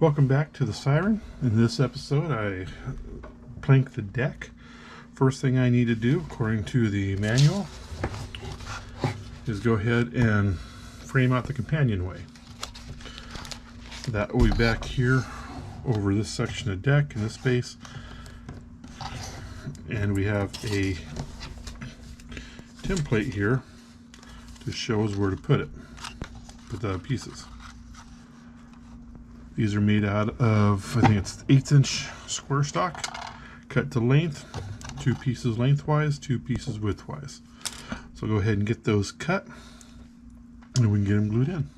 Welcome back to the Syren. In this episode I plank the deck. First thing I need to do, according to the manual, is go ahead and frame out the companionway. That will be back here over this section of deck in this space, and we have a template here to show us where to put the pieces. These are made out of, I think it's 1/8" square stock, cut to length, 2 pieces lengthwise, 2 pieces widthwise. So go ahead and get those cut, and we can get them glued in.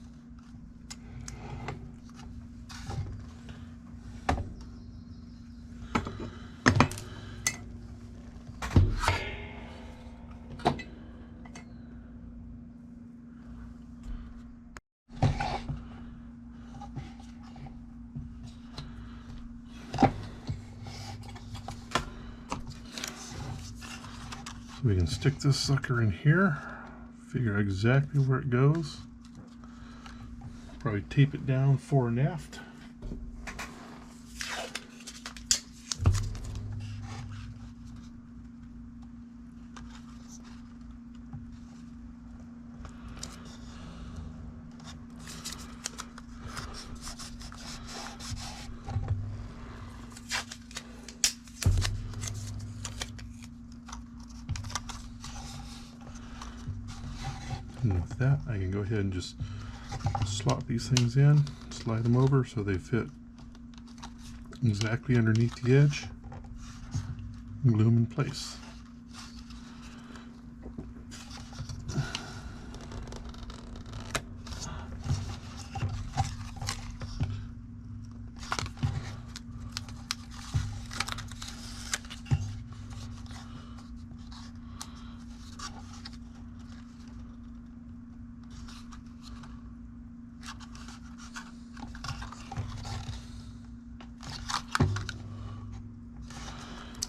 We can stick this sucker in here, figure out exactly where it goes, probably tape it down fore and aft. And with that, I can go ahead and just slot these things in, slide them over so they fit exactly underneath the edge, and glue them in place.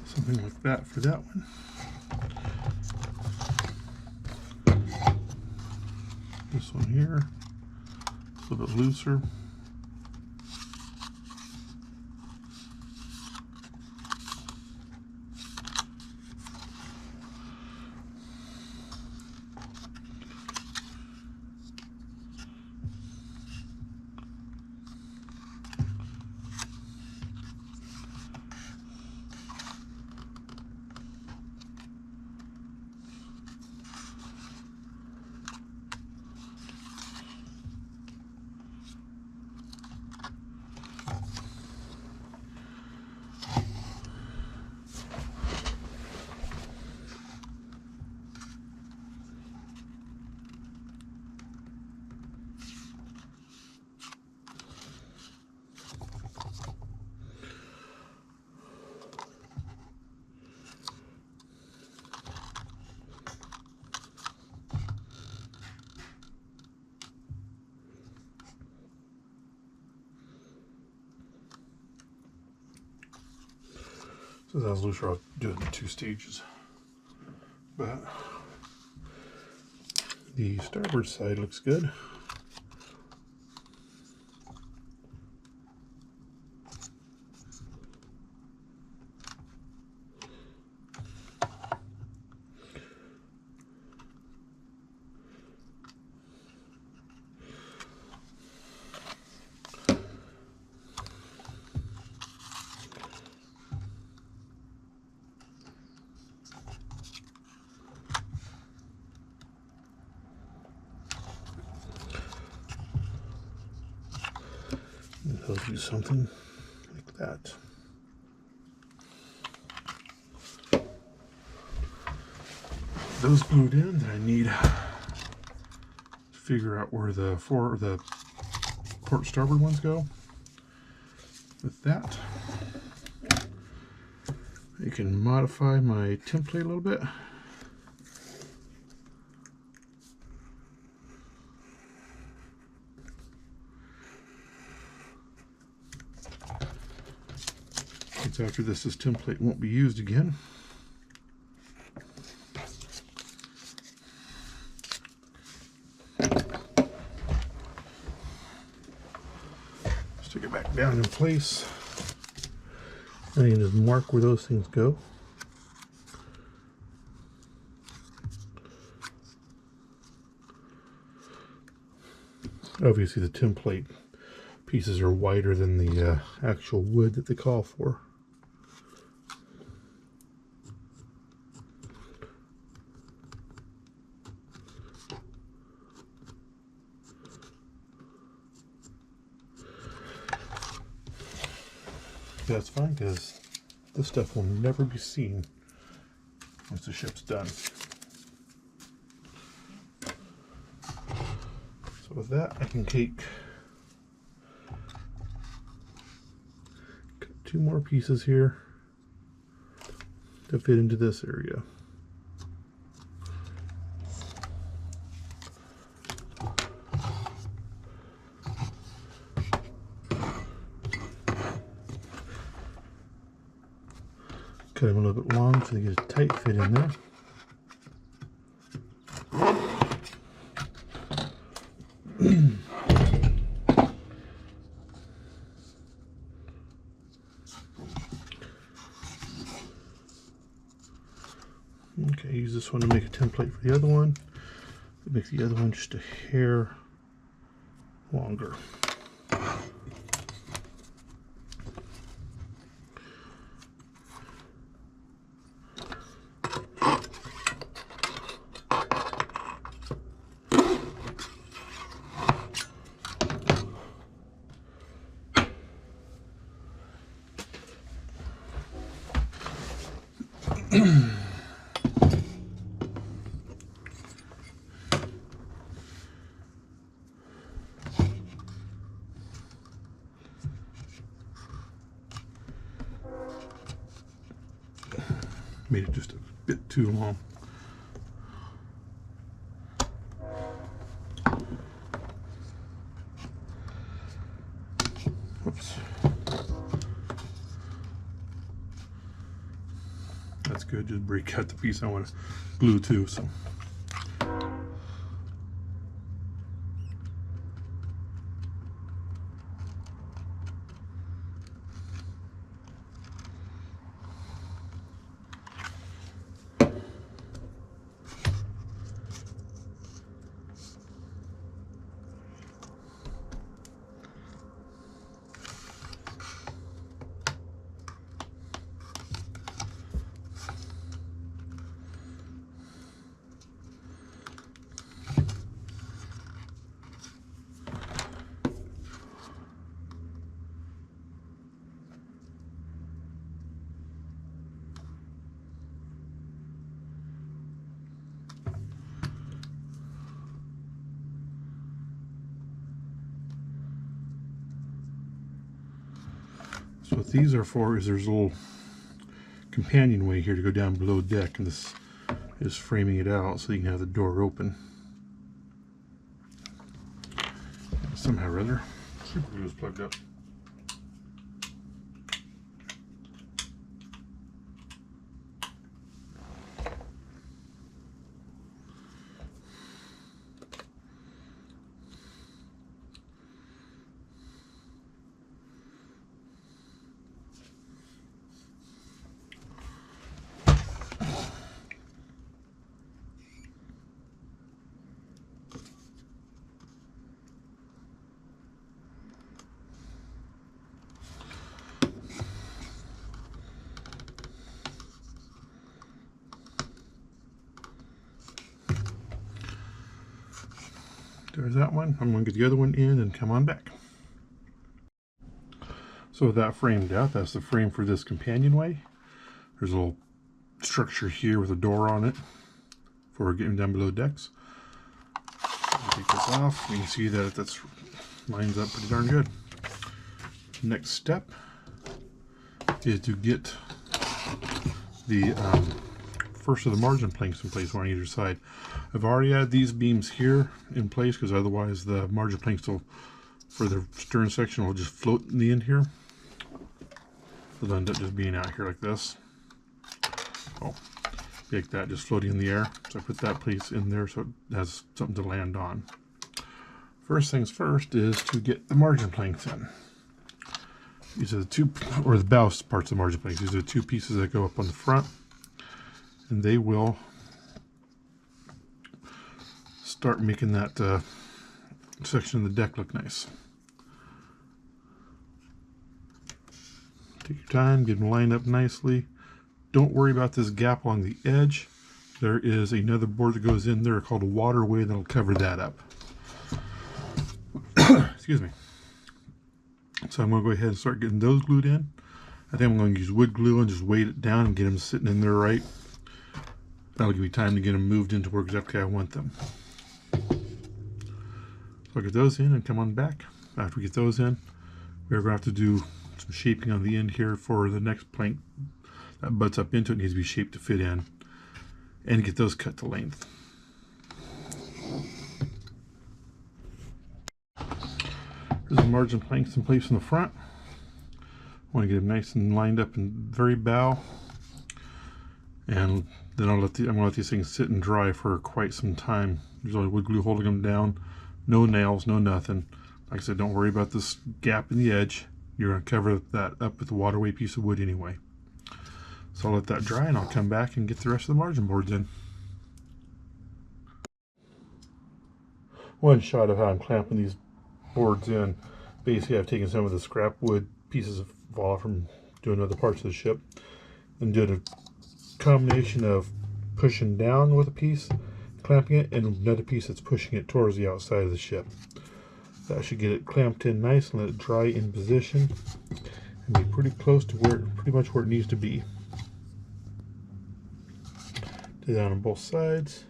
Something like that for that one. This one here, a little bit looser. So that was looser, I'll do it in 2 stages. But the starboard side looks good. And he'll do something like that. Those glued in, then I need to figure out where the port starboard ones go. With that, I can modify my template a little bit. After this template won't be used again. Stick it back down in place. I can just mark where those things go. Obviously the template pieces are wider than the actual wood that they call for. That's fine, because this stuff will never be seen once the ship's done. So with that, I can take 2 more pieces here to fit into this area. Cut them a little bit long so they get a tight fit in there. Okay, use this one to make a template for the other one. Make the other one just a hair longer. Made it just a bit too long. Whoops. That's good. Just Brig cut the piece I want to glue to. So. So what these are for is there's a little companionway here to go down below deck, and this is framing it out so you can have the door open. Somehow or other, super glue is plugged up. There's that one. I'm going to get the other one in and come on back. So with that framed out, that's the frame for this companionway. There's a little structure here with a door on it for getting down below decks. Take this off. You can see that that's lines up pretty darn good. Next step is to get the first of the margin planks in place on either side. I've already had these beams here in place because otherwise the margin planks will, for the stern section, will just float in the end here. So they'll end up just being out here like this. Oh, like that, just floating in the air. So I put that place in there so it has something to land on. First things first is to get the margin planks in. These are the two, or the bow parts of the margin planks. These are the two pieces that go up on the front, and they will start making that section of the deck look nice. Take your time, get them lined up nicely. Don't worry about this gap along the edge. There is another board that goes in there called a waterway that'll cover that up. Excuse me. So I'm going to go ahead and start getting those glued in. I think I'm going to use wood glue and just weight it down and get them sitting in there right. That'll give me time to get them moved into where exactly I want them. So I'll get those in and come on back. After we get those in, we're going to have to do some shaping on the end here for the next plank that butts up into it. Needs to be shaped to fit in and get those cut to length. There's the margin planks in place in the front. I want to get them nice and lined up in very bow, and then I'm going to let these things sit and dry for quite some time. There's only wood glue holding them down, no nails, no nothing. Like I said, don't worry about this gap in the edge. You're going to cover that up with the waterway piece of wood anyway. So I'll let that dry and I'll come back and get the rest of the margin boards in. One shot of how I'm clamping these boards in. Basically, I've taken some of the scrap wood pieces of fall from doing other parts of the ship and did a combination of pushing down with a piece, clamping it, and another piece that's pushing it towards the outside of the ship. That should get it clamped in nice and let it dry in position and be pretty close to pretty much where it needs to be. Do that on both sides.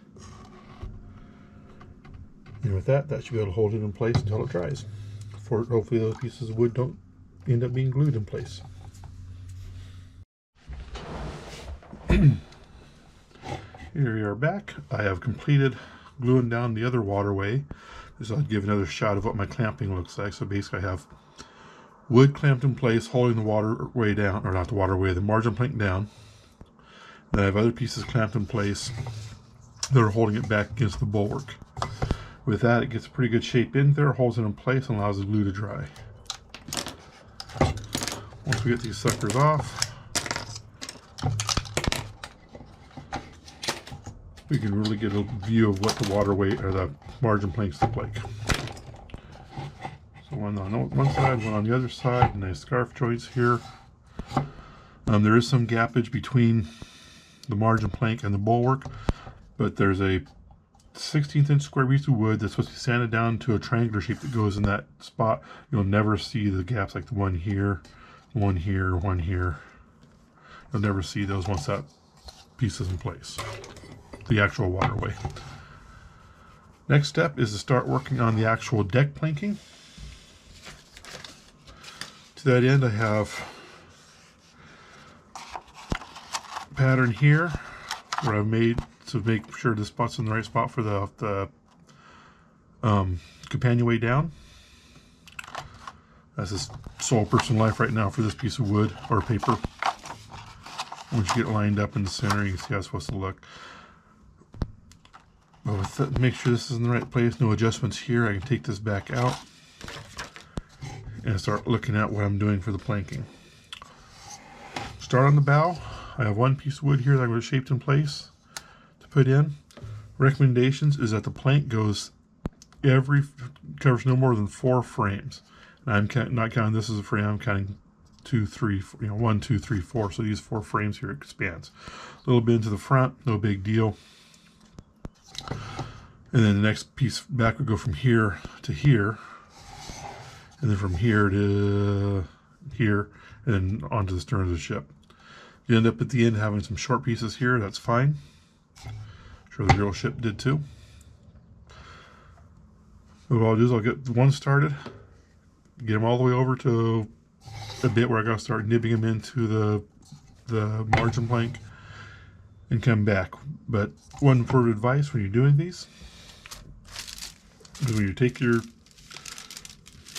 And with that, should be able to hold it in place until it dries. Hopefully those pieces of wood don't end up being glued in place. Here we are back. I have completed gluing down the other waterway. So I'll give another shot of what my clamping looks like. So basically I have wood clamped in place, holding the waterway down, or not the waterway, the margin plank down. Then I have other pieces clamped in place that are holding it back against the bulwark. With that, it gets a pretty good shape in there, holds it in place, and allows the glue to dry. Once we get these suckers off, we can really get a view of what the waterway or the margin planks look like. So one on one side, one on the other side, nice scarf joints here. There is some gappage between the margin plank and the bulwark, but there's a 16th inch square piece of wood that's supposed to be sanded down to a triangular shape that goes in that spot. You'll never see the gaps like the one here, one here, one here. You'll never see those once that piece is in place. The actual waterway. Next step is to start working on the actual deck planking. To that end, I have a pattern here where I've made to make sure the spot's in the right spot for the companionway down. That's his sole personal life right now for this piece of wood or paper. Once you get it lined up in the center, you can see how it's supposed to look. But with that, make sure this is in the right place, no adjustments here. I can take this back out and start looking at what I'm doing for the planking. Start on the bow. I have one piece of wood here that I've shaped in place to put in. Recommendations is that the plank covers no more than 4 frames. And I'm not counting this as a frame, I'm counting 2, 3, 1, 2, 3, 4. So these 4 frames here expands. A little bit into the front, no big deal. And then the next piece back would go from here to here, and then from here to here, and then onto the stern of the ship. You end up at the end having some short pieces here, that's fine. I'm sure the real ship did too. What I'll do is I'll get one started, get them all the way over to a bit where I gotta start nibbing them into the margin plank and come back. But one word of advice when you're doing these is when you take your,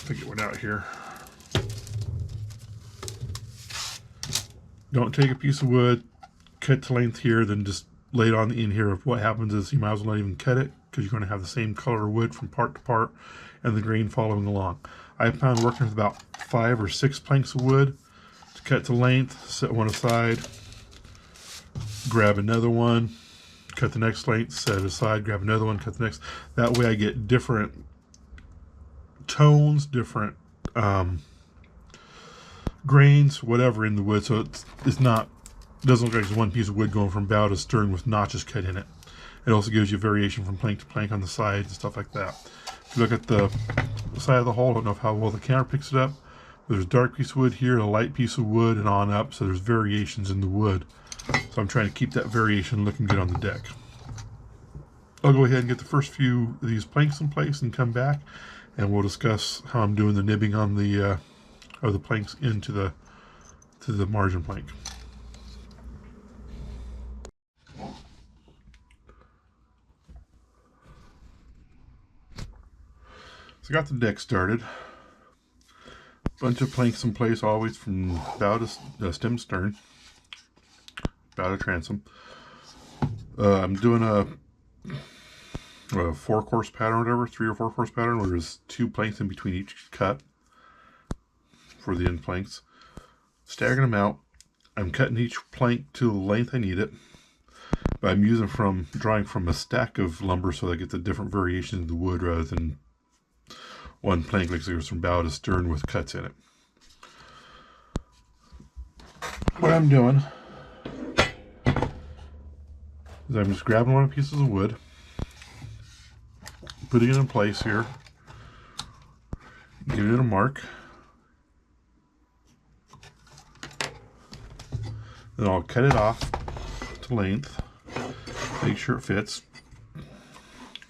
I get one out here, don't take a piece of wood, cut to length here, then just lay it on the end here. What happens is you might as well not even cut it because you're going to have the same color wood from part to part and the grain following along. I found working with about 5 or 6 planks of wood to cut to length, set one aside, grab another one, cut the next length, set it aside, grab another one, cut the next. That way I get different tones, different grains, whatever in the wood, so it's not, doesn't look like it's one piece of wood going from bow to stern with notches cut in it. It also gives you variation from plank to plank on the sides and stuff like that. If you look at the side of the hull, I don't know how well the camera picks it up. There's a dark piece of wood here, a light piece of wood, and on up, so there's variations in the wood. So I'm trying to keep that variation looking good on the deck. I'll go ahead and get the first few of these planks in place and come back, and we'll discuss how I'm doing the nibbing on the of the planks into the margin plank. So I got the deck started. Bunch of planks in place, always from bow to stem stern, bow to transom. I'm doing a 4-course pattern, or whatever, 3 or 4 course pattern, where there's 2 planks in between each cut for the end planks. Staggering them out. I'm cutting each plank to the length I need it, but I'm drawing from a stack of lumber so that I get the different variations of the wood rather than one plank like there's from bow to stern with cuts in it. What I'm doing is I'm just grabbing one of the pieces of wood, putting it in place here, giving it a mark, then I'll cut it off to length, make sure it fits.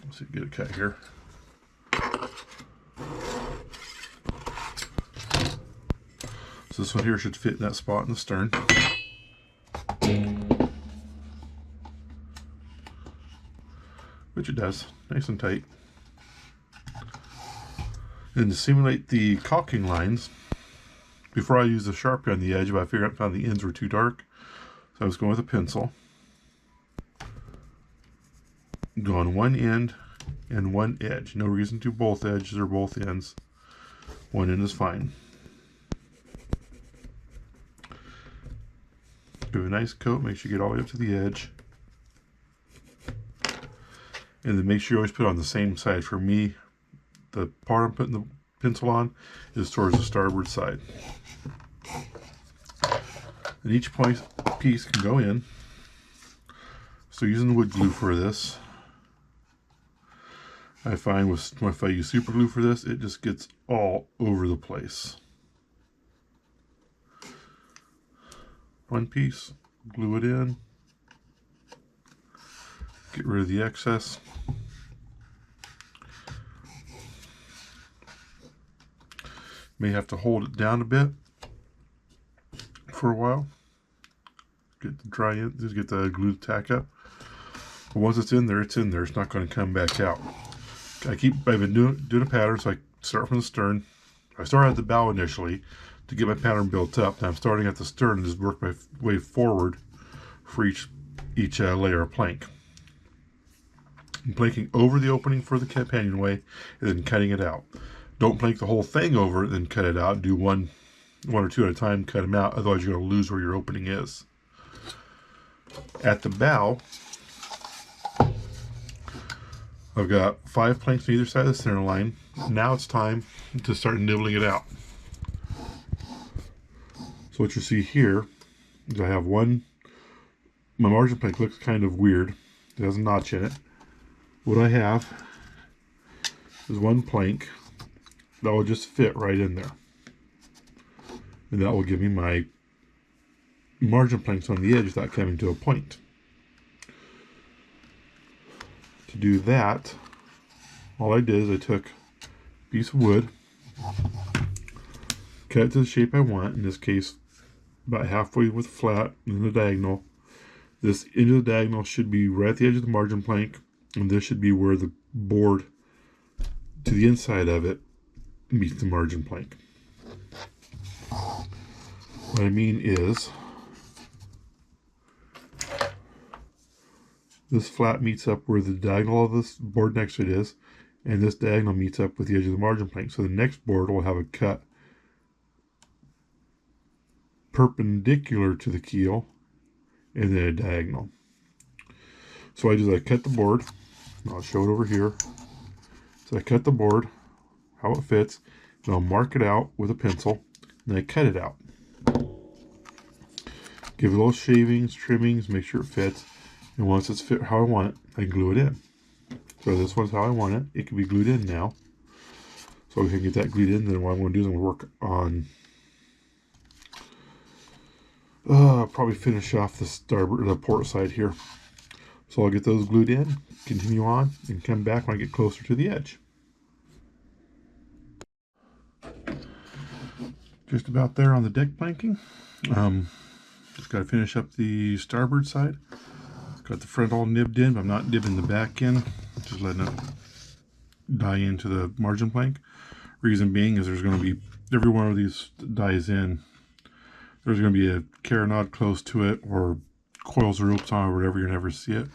Let's see, get a cut here. So this one here should fit in that spot in the stern. Which it does, nice and tight. And to simulate the caulking lines, before I used the Sharpie on the edge, but I found the ends were too dark, so I was going with a pencil. Go on one end and one edge. No reason to both edges or both ends. One end is fine. Do a nice coat, make sure you get all the way up to the edge. And then make sure you always put it on the same side. For me, the part I'm putting the pencil on is towards the starboard side. And each piece can go in. So using wood glue for this, I find if I use super glue for this, it just gets all over the place. One piece, glue it in, get rid of the excess. May have to hold it down a bit for a while. Get the dry in, just get the glue to tack up. But once it's in there, it's in there. It's not going to come back out. I've been doing a pattern, so I start from the stern. I started at the bow initially to get my pattern built up. Now I'm starting at the stern and just work my way forward for each layer of plank. I'm planking over the opening for the companionway and then cutting it out. Don't plank the whole thing over, then cut it out. Do one or two at a time, cut them out. Otherwise, you're going to lose where your opening is. At the bow, I've got 5 planks on either side of the center line. Now it's time to start nibbling it out. So what you see here is I have my margin plank looks kind of weird. It has a notch in it. What I have is one plank that will just fit right in there. And that will give me my margin planks on the edge without coming to a point. To do that, all I did is I took a piece of wood, cut it to the shape I want, in this case about halfway with flat and the diagonal. This end of the diagonal should be right at the edge of the margin plank, and this should be where the board to the inside of it meets the margin plank. What I mean is this flat meets up where the diagonal of this board next to it is, and this diagonal meets up with the edge of the margin plank. So the next board will have a cut perpendicular to the keel and then a diagonal. So I cut the board. I'll show it over here. So I cut the board, how it fits, and I'll mark it out with a pencil, and I cut it out. Give it little shavings, trimmings, make sure it fits, and once it's fit how I want it, I glue it in. So this one's how I want it. It can be glued in now. So we can get that glued in. Then what I'm going to do is I'm going to work on probably finish off the port side here. So I'll get those glued in, continue on, and come back when I get closer to the edge. Just about there on the deck planking. Just got to finish up the starboard side. Got the front all nibbed in, but I'm not nibbing the back in. Just letting it die into the margin plank. Reason being is there's going to be, every one of these dies in, there's going to be a carronade close to it, or coils or ropes on, or whatever. You'll never see it.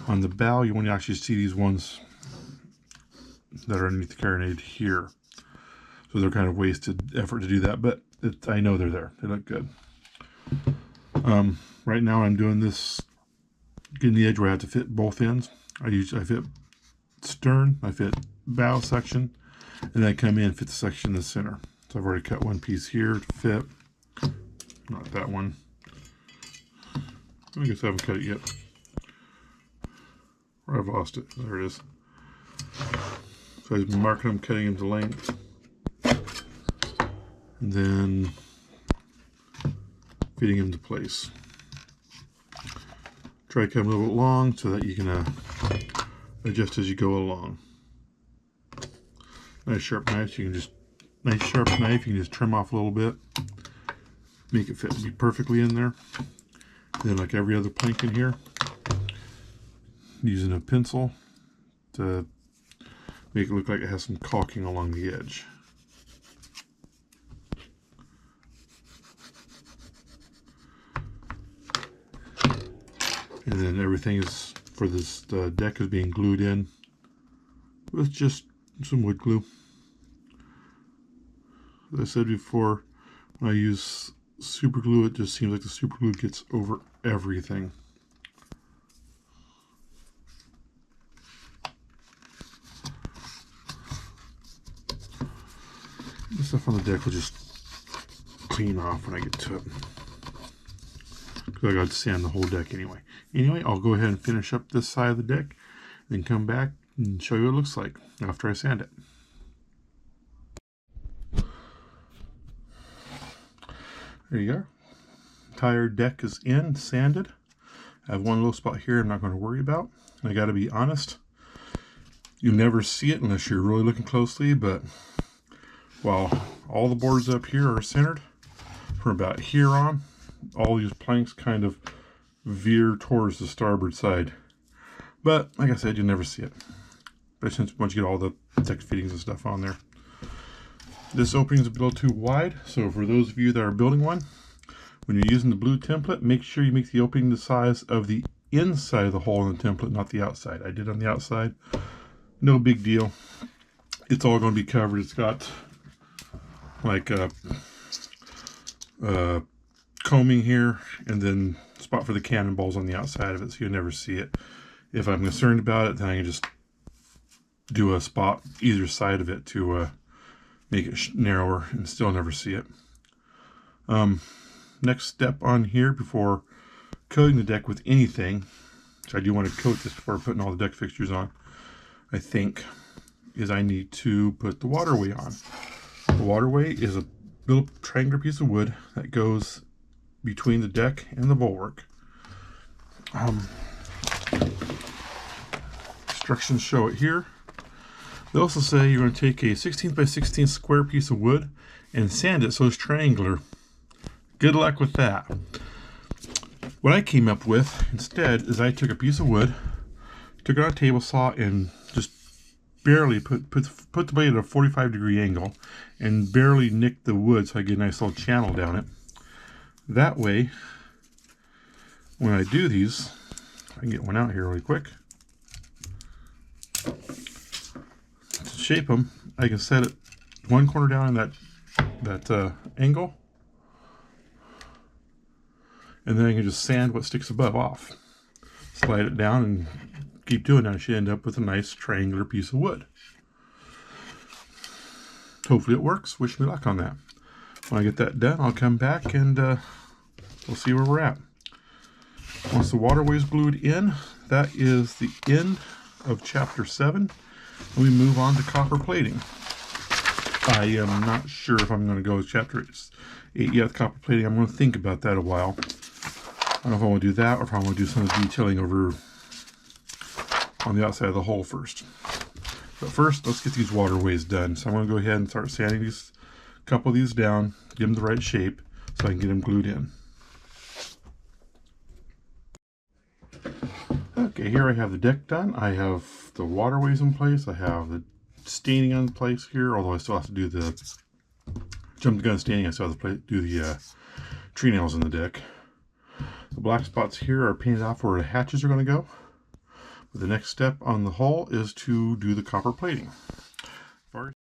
On the bow, you won't actually see these ones that are underneath the carronade here. So they're kind of wasted effort to do that, but I know they're there. They look good. Right now I'm doing this, getting the edge where I have to fit both ends. I fit stern, I fit bow section, and then I come in and fit the section in the center. So I've already cut one piece here to fit. Not that one. I guess I haven't cut it yet. Or I've lost it. There it is. So I've been marking them, cutting them to length. And then fitting them into place. Try to cut them a little bit long so that you can adjust as you go along. Nice sharp knife, you can just trim off a little bit, make it fit, be perfectly in there. Then, like every other plank in here, using a pencil to make it look like it has some caulking along the edge. And then everything is, for this deck, is being glued in with just some wood glue. As I said before, when I use super glue, it just seems like the super glue gets over everything. The stuff on the deck will just clean off when I get to it, because I got to sand the whole deck anyway. Anyway, I'll go ahead and finish up this side of the deck, then come back and show you what it looks like after I sand it. There you go. Entire deck is in, sanded. I have one little spot here I'm not going to worry about. I got to be honest, you'll never see it unless you're really looking closely, but while all the boards up here are centered, from about here on, all these planks kind of veer towards the starboard side. But like I said, you'll never see it. But once you get all the deck fittings and stuff on there. This opening is a little too wide, so for those of you that are building one, when you're using the blue template, make sure you make the opening the size of the inside of the hole in the template, not the outside. I did on the outside. No big deal. It's all going to be covered. It's got like a combing here, and then a spot for the cannonballs on the outside of it, so you'll never see it. If I'm concerned about it, then I can just do a spot either side of it to make it narrower and still never see it. Next step on here before coating the deck with anything, which I do want to coat this before putting all the deck fixtures on, I think, is I need to put the waterway on. The waterway is a little triangular piece of wood that goes between the deck and the bulwark. Instructions show it here. They also say you're going to take a 16 by 16 square piece of wood and sand it so it's triangular. Good luck with that. What I came up with instead is I took a piece of wood, took it on a table saw, and just barely put the blade at a 45-degree angle and barely nicked the wood so I get a nice little channel down it. That way, when I do these, I can get one out here really quick. shape them, I can set it one corner down in that angle, and then I can just sand what sticks above off. Slide it down and keep doing that. I should end up with a nice triangular piece of wood. Hopefully it works. Wish me luck on that. When I get that done, I'll come back and we'll see where we're at. Once the waterway's glued in, that is the end of chapter 7. And we move on to copper plating. I am not sure if I'm going to go with chapter 8 yet, copper plating. I'm going to think about that a while. I don't know if I want to do that or if I want to do some of the detailing over on the outside of the hull first. But first, let's get these waterways done. So I'm going to go ahead and start sanding these, a couple of these down, give them the right shape so I can get them glued in. Okay, here I have the deck done. I have the waterways in place. I have the staining in place here, although I still have to do the jump the gun staining. I still have to do the tree nails in the deck. The black spots here are painted off where the hatches are going to go. But the next step on the hull is to do the copper plating.